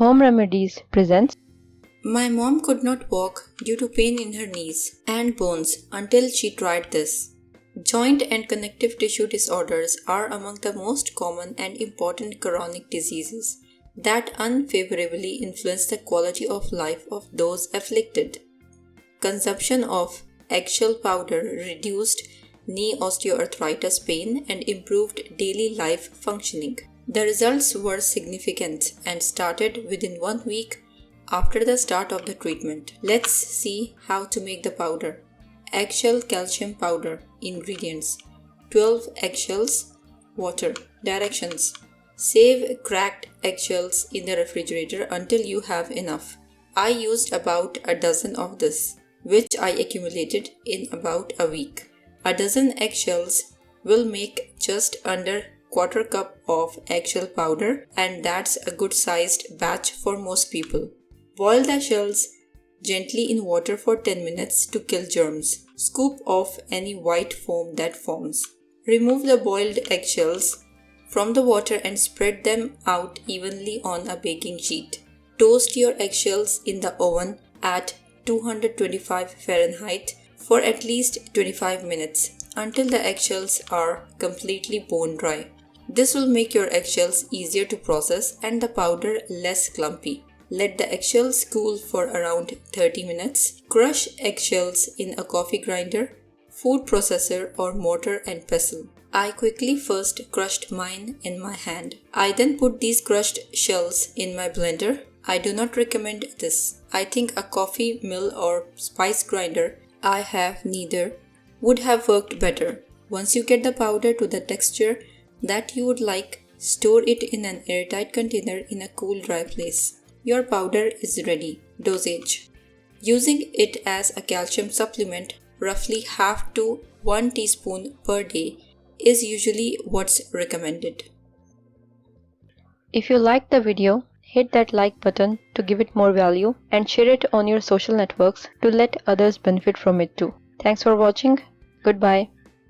Home Remedies presents. My mom could not walk due to pain in her knees and bones until she tried this. Joint and connective tissue disorders are among the most common and important chronic diseases that unfavorably influence the quality of life of those afflicted. Consumption of eggshell powder reduced knee osteoarthritis pain and improved daily life functioning. The results were significant and started within 1 week after the start of the treatment. Let's see how to make the powder. Eggshell calcium powder. Ingredients: 12 eggshells, water. Directions: save cracked eggshells in the refrigerator until you have enough. I used about a dozen of this, which I accumulated in about a week. A dozen eggshells will make just under quarter cup of eggshell powder, and that's a good sized batch for most people. Boil the shells gently in water for 10 minutes to kill germs. Scoop off any white foam that forms. Remove the boiled eggshells from the water and spread them out evenly on a baking sheet. Toast your eggshells in the oven at 225 Fahrenheit for at least 25 minutes until the eggshells are completely bone dry. This will make your eggshells easier to process and the powder less clumpy. Let the eggshells cool for around 30 minutes. Crush eggshells in a coffee grinder, food processor or mortar and pestle. I quickly first crushed mine in my hand. I then put these crushed shells in my blender. I do not recommend this. I think a coffee mill or spice grinder, I have neither, would have worked better. Once you get the powder to the texture that you would like, store it in an airtight container in a cool, dry place. Your powder is ready. Dosage: using it as a calcium supplement, roughly half to 1 teaspoon per day, is usually what's recommended. If you liked the video, hit that like button to give it more value and share it on your social networks to let others benefit from it too. Thanks for watching. Goodbye.